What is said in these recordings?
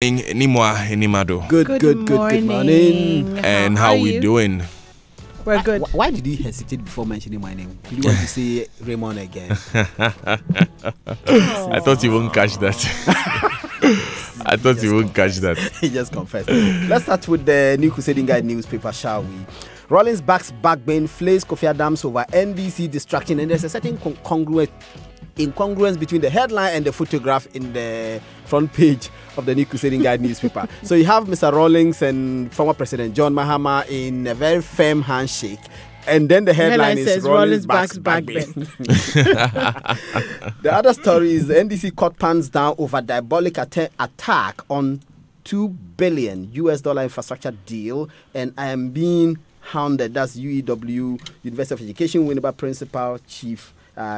Nimwa Nimado. Good morning. And how we doing? We're good. Why did you hesitate before mentioning my name? Did you want to say Raymond again? I thought you wouldn't catch that. I thought you wouldn't catch that. He just confessed. Let's start with the New Crusading Guide newspaper, shall we? Rawlings backs Bagbin, flays Kofi Adams over NDC distraction, and there's a certain incongruence between the headline and the photograph in the front page of the New Crusading Guide newspaper. So you have Mr. Rawlings and former President John Mahama in a very firm handshake. And then the headline is Rawlings backs Bagbin. The other story is the NDC caught pants down over diabolic attack on $2 billion infrastructure deal, and I am being hounded. That's UEW, University of Education, Winneba Principal Chief,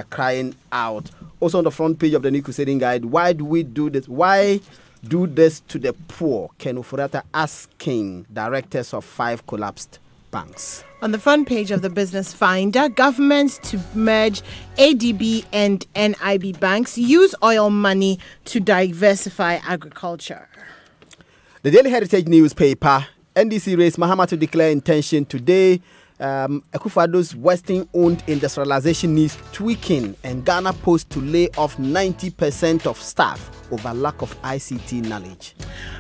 crying out. Also on the front page of the New Crusading Guide, why do we do this? Why do this to the poor? Ken Ofori-Atta asking directors of 5 collapsed banks. On the front page of the Business Finder, governments to merge ADB and NIB banks, use oil money to diversify agriculture. The Daily Heritage newspaper, NDC raised Mahama to declare intention today. Akufo-Addo's Western-owned industrialization needs tweaking, and Ghana posts to lay off 90% of staff over lack of ICT knowledge.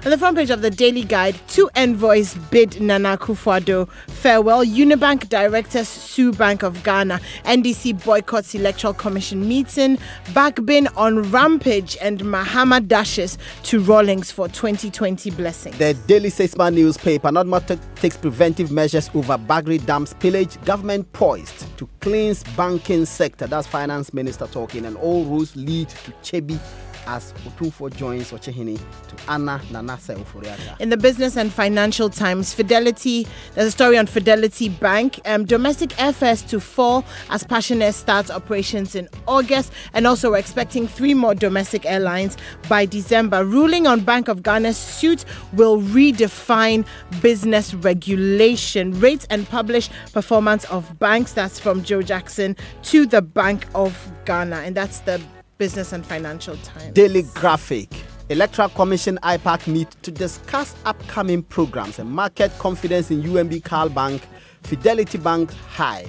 On the front page of the Daily Guide, 2 envoys bid Nana Akufo-Addo farewell. Unibank directors sue Bank of Ghana. NDC boycotts Electoral Commission meeting. Bagbin on rampage, and Mahama dashes to Rawlings for 2020 blessing. The Daily Statesman newspaper, Nodma takes preventive measures over Bagri Dam spillage. Government poised to cleanse banking sector. That's Finance Minister talking, and all roads lead to Chebi as Otunfo joins Ochehini to Anna Nanasa Ofori-Atta. In the Business and Financial Times, Fidelity, there's a story on Fidelity Bank. Domestic airfares to fall as Passion starts operations in August, and also we're expecting 3 more domestic airlines by December. Ruling on Bank of Ghana's suit will redefine business regulation. Rates and publish performance of banks. That's from Joe Jackson to the Bank of Ghana, and that's the Business and Financial Times. Daily Graphic. Electoral Commission IPAC meet to discuss upcoming programs and market confidence in UMB Carl Bank, Fidelity Bank high.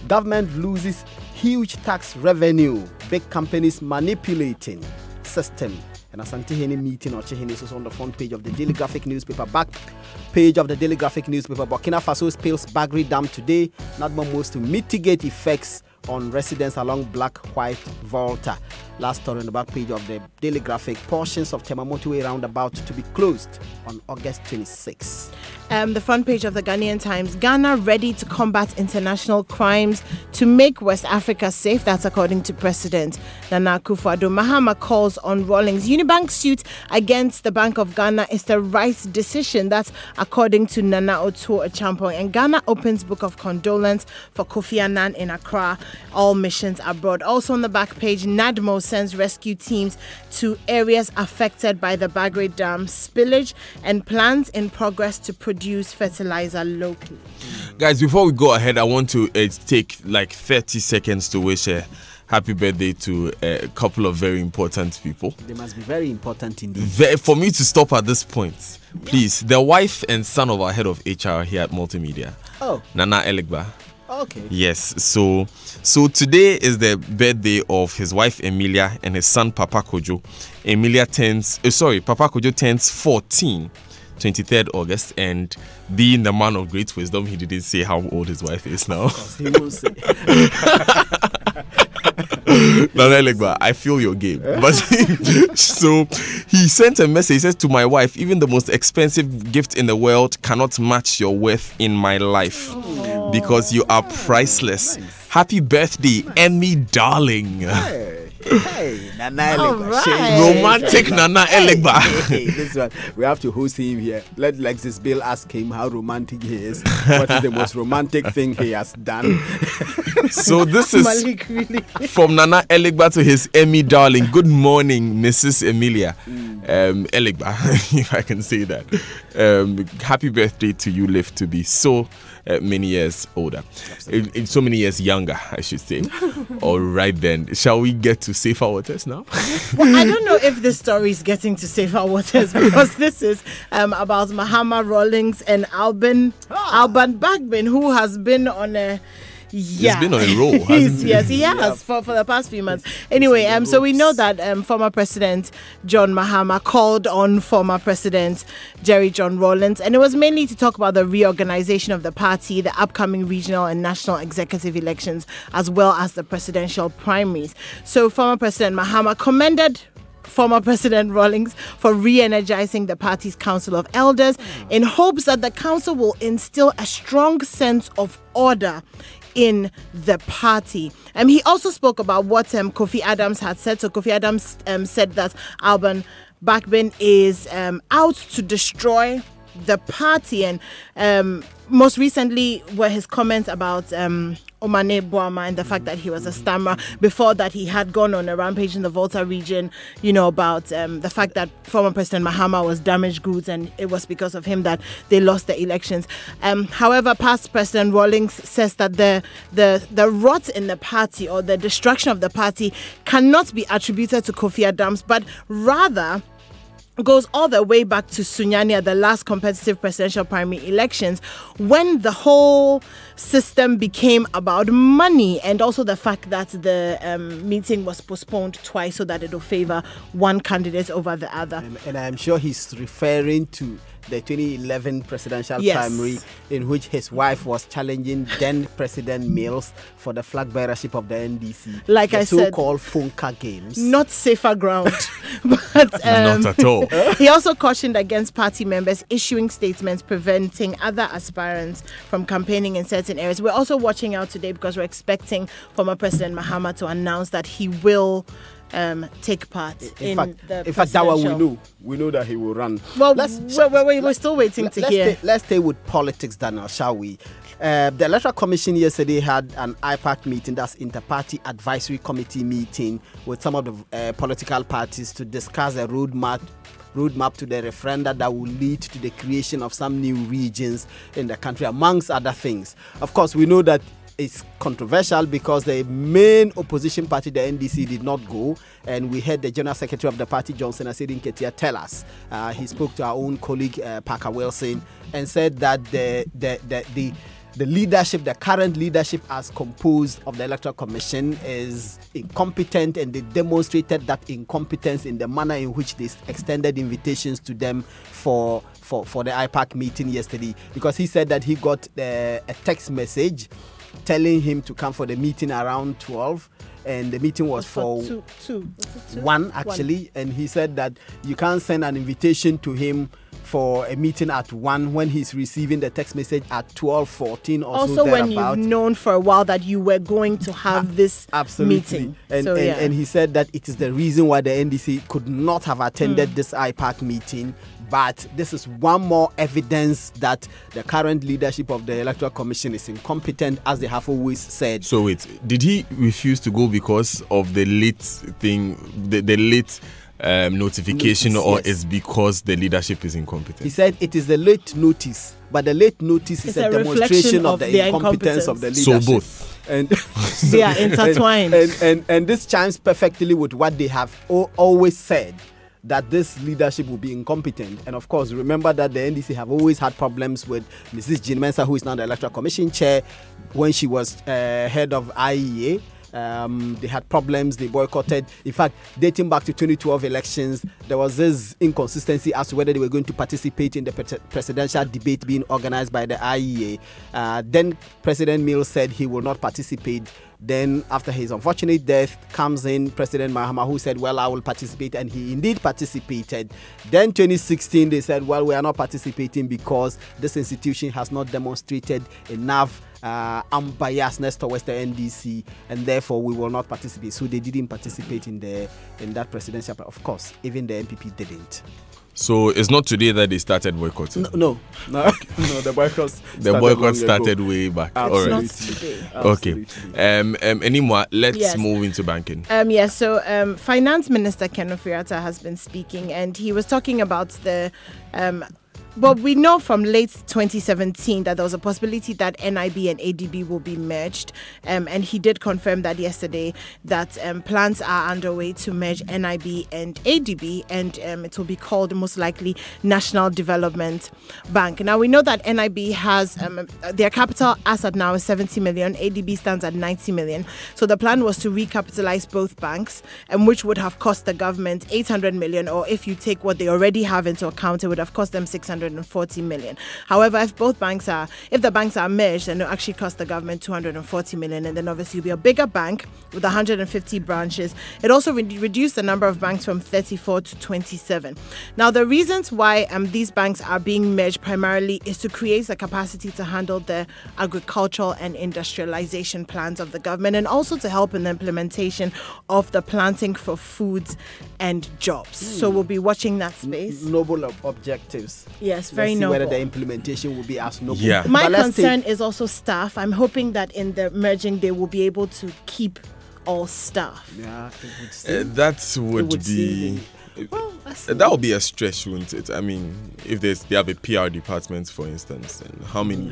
Government loses huge tax revenue. Big companies manipulating system. And Asante-Hene meeting or Chehene is on the front page of the Daily Graphic newspaper. Back page of the Daily Graphic newspaper. Burkina Faso spills Bagri Dam today. NADMA moves to mitigate effects on residents along Black-White Volta. Last story on the back page of the Daily Graphic. Portions of Temamoto roundabout to be closed on August 26. The front page of the Ghanaian Times. Ghana ready to combat international crimes to make West Africa safe. That's according to President Nana Akufo-Addo. Mahama calls on Rawlings. Unibank suit against the Bank of Ghana is the right decision. That's according to Nana Otuo Achampong. And Ghana opens book of condolence for Kofi Annan in Accra. All missions abroad. Also on the back page, NADMO sends rescue teams to areas affected by the Bagri Dam spillage, and plans in progress to produce fertilizer locally. Guys, before we go ahead, I want to take like 30 seconds to wish a happy birthday to a couple of very important people. They must be very important indeed. For me to stop at this point, please, the wife and son of our head of HR here at Multimedia, Nana Elegba. Okay. Yes, so today is the birthday of his wife Emilia and his son Papa Kojo. Papa Kojo turns 14, 23rd August, and being the man of great wisdom, he didn't say how old his wife is now. Of course, he will say. Nana, I feel your game. But so he sent a message. He says, to my wife, even the most expensive gift in the world cannot match your worth in my life, because you are priceless. Nice. Happy birthday, Emmy darling. Hey, Nana Elegba. Romantic Nana Elegba. Hey, this one, we have to host him here. Let Lexis Bill ask him how romantic he is. What is the most romantic thing he has done? So this is from Nana Elegba to his Emmy darling. Good morning, Mrs. Emilia Elegba, if I can say that. Happy birthday to you. Live to be so many years older. In so many years younger, I should say. All right then, shall we get to safer waters now? Well, I don't know if this story is getting to safer waters because this is about Mahama Rawlings and Alban Bagbin, who has been on a He's been on a roll, hasn't he? Yes, he has for the past few months. Anyway, so we know that former President John Mahama called on former President Jerry John Rawlings, and it was mainly to talk about the reorganization of the party, the upcoming regional and national executive elections, as well as the presidential primaries. So former President Mahama commended former President Rawlings for re-energizing the party's Council of Elders in hopes that the council will instill a strong sense of order in the party. He also spoke about what Kofi Adams had said. So Kofi Adams said that Alban Bagbin is out to destroy the party, and most recently were his comments about Omane Boama and the fact that he was a stammerer. Before that, he had gone on a rampage in the Volta region, about the fact that former President Mahama was damaged goods, and it was because of him that they lost the elections. However, past President Rawlings says that the rot in the party or the destruction of the party cannot be attributed to Kofi Adams, but rather goes all the way back to Sunyani at the last competitive presidential primary elections, when the whole system became about money, and also the fact that the meeting was postponed twice so that it will favor one candidate over the other. And I'm sure he's referring to the 2011 presidential primary, in which his wife was challenging then President Mills for the flag bearership of the NDC. Like the I said, so-called Funka games. Not safer ground. But not at all. He also cautioned against party members issuing statements preventing other aspirants from campaigning in certain areas. We're also watching out today because we're expecting former President Mahama to announce that he will take part in the In fact, that one we know that he will run. Well, we're still waiting to hear. Let's stay with politics, Daniel, shall we? The Electoral Commission yesterday had an IPAC meeting, that's Inter-Party Advisory Committee meeting, with some of the political parties to discuss a roadmap to the referenda that will lead to the creation of some new regions in the country, amongst other things. Of course, we know that it's controversial because the main opposition party, the NDC, did not go, and we heard the General Secretary of the party, Johnson Asiedu Nketia, tell us. He spoke to our own colleague, Parker Wilson, and said that the leadership, the current leadership as composed of the Electoral Commission, is incompetent, and they demonstrated that incompetence in the manner in which they extended invitations to them for the IPAC meeting yesterday, because he said that he got a text message telling him to come for the meeting around 12, and the meeting was for 1 actually, and he said that you can't send an invitation to him for a meeting at 1 when he's receiving the text message at 12:14 or also so when thereabout. You've known for a while that you were going to have this meeting. And he said that it is the reason why the NDC could not have attended this IPAC meeting. But this is one more evidence that the current leadership of the Electoral Commission is incompetent, as they have always said. So wait, did he refuse to go because of the late thing, the late notification, or yes, is because the leadership is incompetent? He said it is the late notice, but the late notice is a demonstration of the incompetence of the leadership. So both. And they are intertwined. And this chimes perfectly with what they have always said, that this leadership will be incompetent. And of course, remember that the NDC have always had problems with Mrs. Jean Mensa, who is now the Electoral Commission chair, when she was head of IEA. They had problems, they boycotted. In fact, dating back to 2012 elections, there was this inconsistency as to whether they were going to participate in the presidential debate being organized by the IEA. Then President Mills said he will not participate. Then, after his unfortunate death, comes in President Mahama, who said, well, I will participate, and he indeed participated. Then 2016, they said, well, we are not participating because this institution has not demonstrated enough unbiasedness towards the NDC, and therefore we will not participate. So they didn't participate in that presidential. Of course, even the MPP didn't. So it's not today that they started boycotting? No, the boycott started way back. Absolutely. All right. Not today. Okay. Anymore, let's move into banking. So Finance Minister Ken Ofri-Atta has been speaking, and he was talking about the But we know from late 2017 that there was a possibility that NIB and ADB will be merged. And he did confirm that yesterday that plans are underway to merge NIB and ADB, and it will be called most likely National Development Bank. Now, we know that NIB has their capital asset now is 70 million, ADB stands at 90 million. So the plan was to recapitalize both banks, which would have cost the government 800 million, or if you take what they already have into account, it would have cost them 640 million. However, if the banks are merged, then it'll actually cost the government 240 million, and then obviously it'll be a bigger bank with 150 branches. It also reduced the number of banks from 34 to 27. Now, the reasons why these banks are being merged primarily is to create the capacity to handle the agricultural and industrialization plans of the government, and also to help in the implementation of the planting for foods and jobs. So we'll be watching that space. Noble objectives. Yes, very Let's see noble. whether the implementation will be as noble. Yeah. My concern is also staff. I'm hoping that in the merging they will be able to keep all staff. Yeah, it would seem. That would would be. That would be a stretch, wouldn't it? I mean, if they have a PR department, for instance, and how many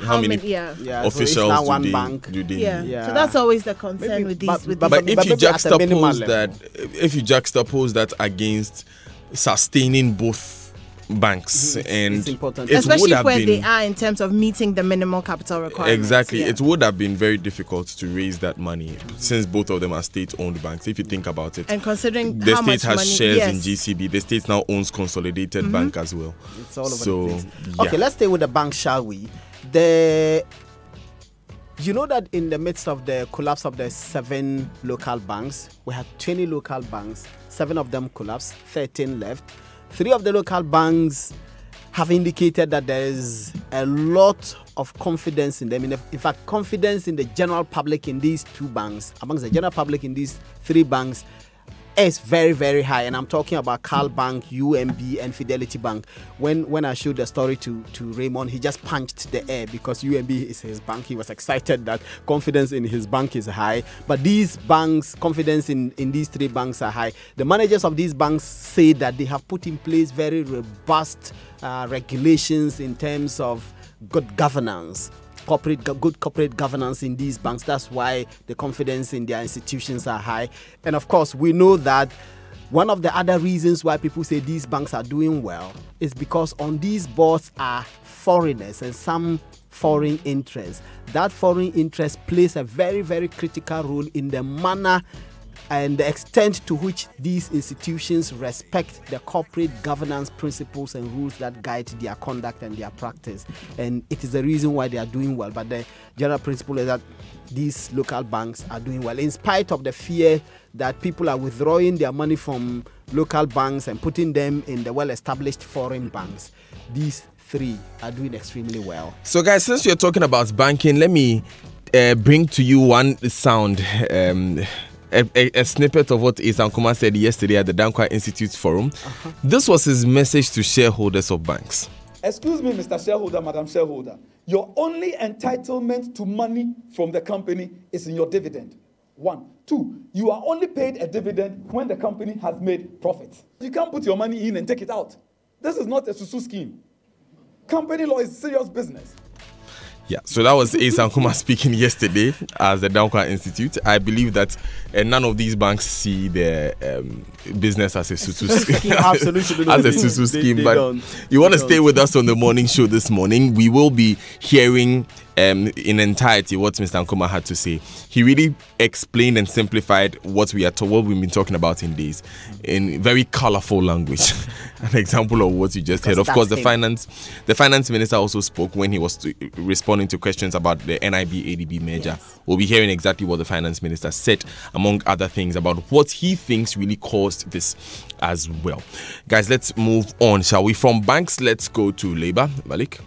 Yeah. Yeah, so it's officials now do one they, bank. do they Yeah. need? Yeah. So that's always the concern Maybe, with these. but- with but- these. But if you maybe at a minimal juxtapose that against sustaining both banks, and it's important. it would especially have where been they are in terms of meeting the minimal capital requirements. exactly, Yeah. it would have been very difficult to raise that money since both of them are state-owned banks. If you think about it, And considering the how state much has money, shares yes. in GCB. The state now owns Consolidated Bank as well. It's all over So, the place. yeah. Okay, let's stay with the bank, shall we? You know that in the midst of the collapse of the 7 local banks, we had 20 local banks. 7 of them collapsed, 13 left. 3 of the local banks have indicated that there is a lot of confidence in them. In fact, confidence in the general public in these 2 banks, amongst the general public in these 3 banks, is very, very high. And I'm talking about Carl Bank, UMB, and Fidelity Bank. When I showed the story to Raymond, he just punched the air because UMB is his bank. He was excited that confidence in his bank is high. But these banks, confidence in these 3 banks are high. The managers of these banks say that they have put in place very robust regulations in terms of good governance. Good corporate governance in these banks. That's why the confidence in their institutions are high. And of course, we know that one of the other reasons why people say these banks are doing well is because on these boards are foreigners and some foreign interests. That foreign interest plays a very, very critical role in the manner and the extent to which these institutions respect the corporate governance principles and rules that guide their conduct and their practice. And it is the reason why they are doing well. But the general principle is that these local banks are doing well, in spite of the fear that people are withdrawing their money from local banks and putting them in the well-established foreign banks. These 3 are doing extremely well. So, guys, since we're talking about banking, let me bring to you one sound. A snippet of what Asa Nkrumah said yesterday at the Dankwa Institute Forum. This was his message to shareholders of banks. Excuse me, Mr. Shareholder, Madam Shareholder. Your only entitlement to money from the company is in your dividend. 1. 2, you are only paid a dividend when the company has made profit. You can't put your money in and take it out. This is not a Susu scheme. Company law is serious business. Yeah, so that was Asa Nkrumah speaking yesterday at the Dankwa Institute. I believe that none of these banks see their business as a Susu scheme. Absolutely. As a Susu scheme. They But don't. you want to They stay don't. with us on the morning show this morning. We will be hearing in entirety what Mr. Nkrumah had to say. He really explained and simplified what we've been talking about in days in very colorful language. An example of what you just heard. Of course, the finance minister also spoke when he was responding to questions about the NIB-ADB merger. Yes. We'll be hearing exactly what the finance minister said, among other things, about what he thinks really caused this as well. Guys, let's move on, shall we? From banks, let's go to Labour. Malik?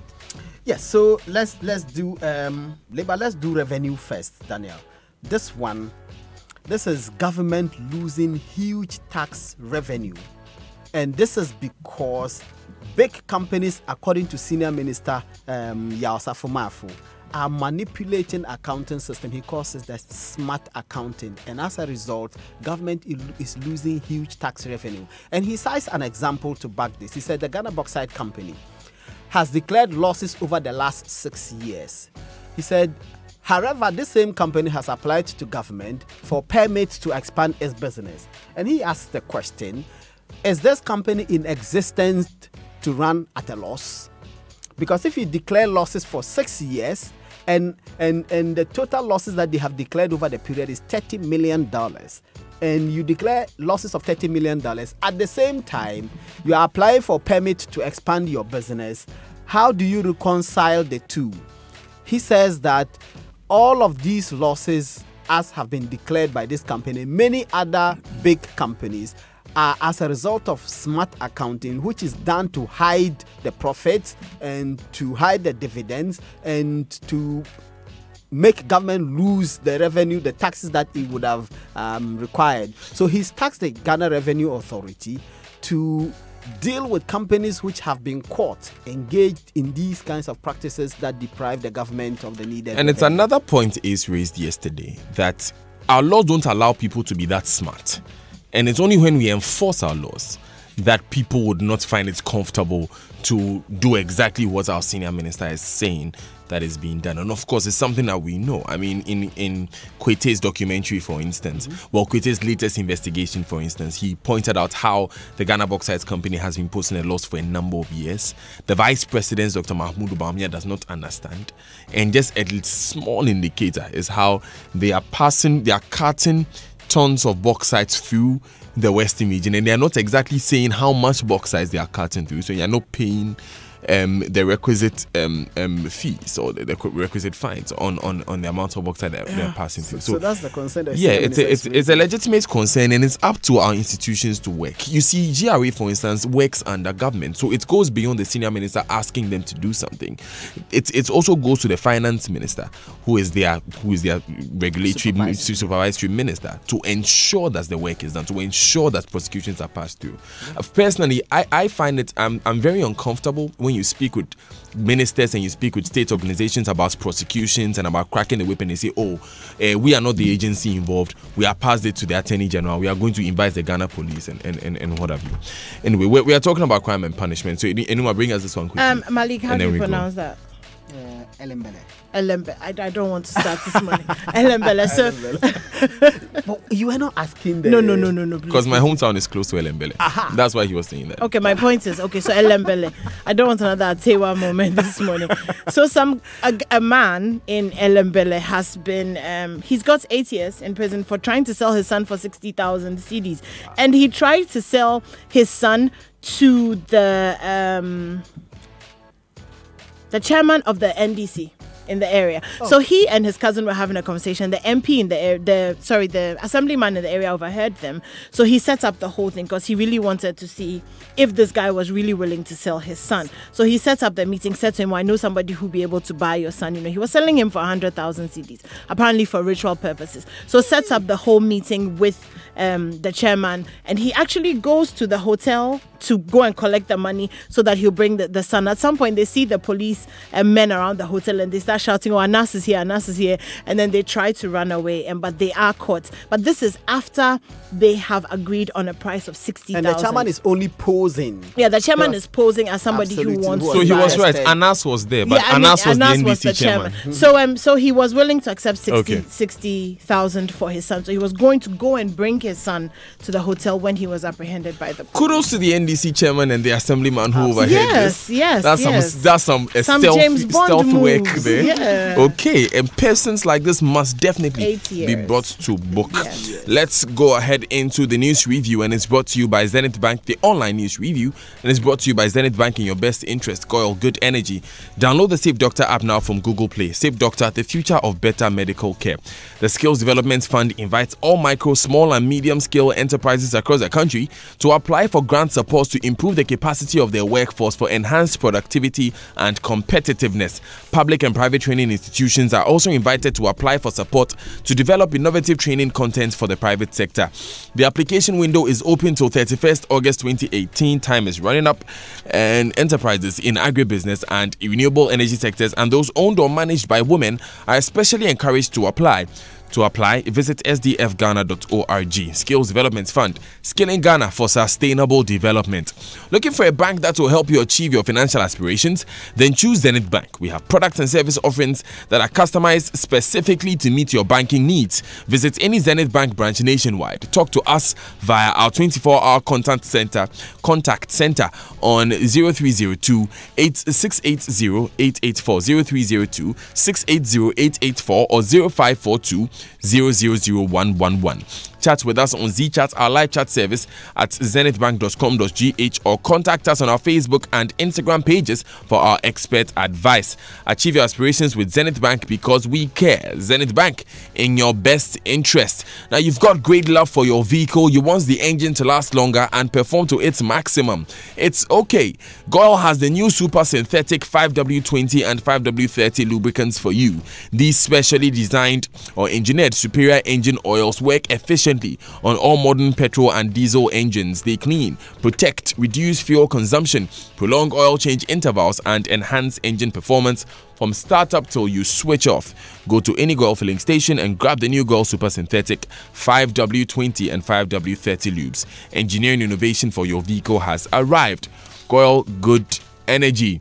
Yes, so let's do Labour. Let's do revenue first, Daniel. This is government losing huge tax revenue, and this is because big companies, according to Senior Minister Yao Safumafu, are manipulating accounting system. He calls it the smart accounting, and as a result, government is losing huge tax revenue. And he cites an example to back this. He said the Ghana Bauxite Company has declared losses over the last 6 years. He said, however, this same company has applied to government for permits to expand its business. And he asked the question, is this company in existence to run at a loss? Because if you declare losses for 6 years, and the total losses that they have declared over the period is $30 million, and you declare losses of $30 million, at the same time, you are applying for permit to expand your business, how do you reconcile the two? He says that all of these losses, as have been declared by this company, many other big companies, are as a result of smart accounting, which is done to hide the profits and to hide the dividends and to make government lose the revenue, the taxes that it would have required. So he's tasked the Ghana Revenue Authority to deal with companies which have been caught engaged in these kinds of practices that deprive the government of the needed And it's another point Ace raised yesterday, that our laws don't allow people to be that smart. And it's only when we enforce our laws that people would not find it comfortable to do exactly what our senior minister is saying that is being done. And of course, it's something that we know. I mean, in Kwete's documentary, for instance, Kwete's latest investigation, for instance, he pointed out how the Ghana Bauxite Company has been posting a loss for a number of years. The Vice President, Dr. Mahmoud Bawumia, does not understand. And just a small indicator is how they are cutting tons of bauxite through the Western region, and they are not exactly saying how much bauxite they are cutting through, so you are not paying the requisite fees or the requisite fines on the amount of bauxite that they're passing through. So that's the concern. It's a legitimate concern, and it's up to our institutions to work. You see, GRA, for instance, works under government, so it goes beyond the senior minister asking them to do something. It also goes to the finance minister, who is their regulatory supervisory minister, to ensure that the work is done, to ensure that prosecutions are passed through. Personally, I find it I'm very uncomfortable when you speak with ministers and you speak with state organizations about prosecutions and about cracking the whip, and they say, we are not the agency involved, we are passed it to the Attorney General, we are going to invite the Ghana police and what have you. Anyway, we are talking about crime and punishment, so anyone bring us this one quickly. Malik, how do you pronounce that? Elembele. I don't want to start this morning. Elembele. So but you were not asking the... No. Because my hometown is close to Elembele. That's why he was saying that. Okay, my point is, so Elembele. I don't want another Atewa moment this morning. So a man in Elembele has been, he's got 8 years in prison for trying to sell his son for 60,000 cedis. And he tried to sell his son to the chairman of the NDC in the area. So he and his cousin were having a conversation. The MP in the area, the assemblyman in the area overheard them. So he set up the whole thing because he really wanted to see if this guy was really willing to sell his son. So he set up the meeting, said to him, well, I know somebody who'll be able to buy your son. He was selling him for 100,000 cedis, apparently for ritual purposes. So sets up the whole meeting with the chairman, and he actually goes to the hotel to go and collect the money so that he'll bring the son. At some point, they see the police and men around the hotel, and they start shouting, "Oh, Anas is here, Anas is here!" And then they try to run away, but they are caught. But this is after they have agreed on a price of 60,000. And the chairman is only posing. Yeah, the chairman is posing as somebody who wants. So he was right. Anas was there, but Anas was the NDC chairman. So he was willing to accept 60,000 for his son. So he was going to go and bring his son to the hotel when he was apprehended by the police. Kudos to the NDC chairman and the assemblyman who overheard this. Yes. That's some James Bond stealth moves. work there. Yeah. Okay, and persons like this must definitely be brought to book. Yes. Let's go ahead into the news review, and it's brought to you by Zenith Bank, the online news review, and it's brought to you by Zenith Bank in your best interest. Coil Good Energy. Download the Safe Doctor app now from Google Play. Safe Doctor, the future of better medical care. The Skills Development Fund invites all micro, small, and medium-scale enterprises across the country to apply for grant support to improve the capacity of their workforce for enhanced productivity and competitiveness. Public and private training institutions are also invited to apply for support to develop innovative training content for the private sector. The application window is open till 31st August 2018. Time is running up, and enterprises in agribusiness and renewable energy sectors and those owned or managed by women are especially encouraged to apply. To apply, visit sdfghana.org. Skills Development Fund, Skilling Ghana for Sustainable Development. Looking for a bank that will help you achieve your financial aspirations? Then choose Zenith Bank. We have products and service offerings that are customized specifically to meet your banking needs. Visit any Zenith Bank branch nationwide. Talk to us via our 24-hour contact center on 0302 8680 884, 0302 680 884 or 0542 000111. Chat with us on ZChat, our live chat service at zenithbank.com.gh, or contact us on our Facebook and Instagram pages for our expert advice. Achieve your aspirations with Zenith Bank because we care. Zenith Bank, in your best interest. Now, you've got great love for your vehicle. You want the engine to last longer and perform to its maximum. It's okay. GOIL has the new super synthetic 5W20 and 5W30 lubricants for you. These specially designed or engineered superior engine oils work efficiently on all modern petrol and diesel engines. They clean, protect, reduce fuel consumption, prolong oil change intervals, and enhance engine performance from startup till you switch off. Go to any GOIL filling station and grab the new GOIL Super Synthetic 5W20 and 5W30 lubes. Engineering innovation for your vehicle has arrived. GOIL Good Energy.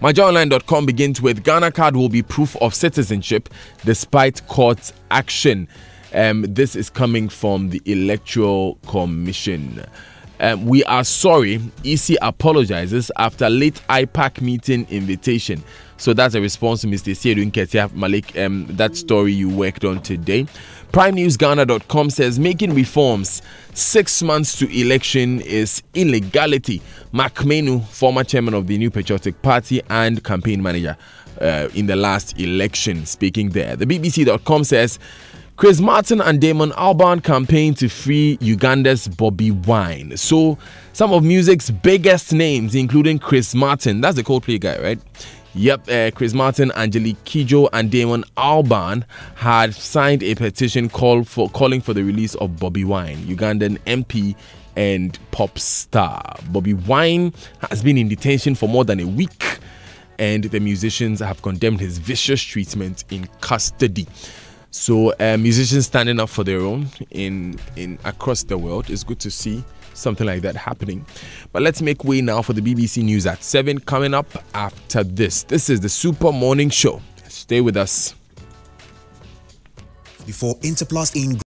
MyJoyOnline.com begins with Ghana card will be proof of citizenship despite court action. This is coming from the Electoral Commission. We are sorry. EC apologizes after late IPAC meeting invitation. So that's a response to Mr. Sierun Ketia Malik, that story you worked on today. PrimeNewsGhana.com says making reforms 6 months to election is illegality. Mark Menu, former chairman of the New Patriotic Party and campaign manager in the last election, speaking there. The BBC.com says Chris Martin and Damon Albarn campaign to free Uganda's Bobby Wine. So some of music's biggest names, including Chris Martin, that's the Coldplay guy, right? Yep, Chris Martin, Angelique Kidjo, and Damon Albarn had signed a petition calling for the release of Bobby Wine, Ugandan MP and pop star. Bobby Wine has been in detention for more than a week, and the musicians have condemned his vicious treatment in custody. So musicians standing up for their own in across the world. It's good to see something like that happening. But let's make way now for the BBC News at 7 coming up after this. This is the Super Morning Show. Stay with us. Before Interplus in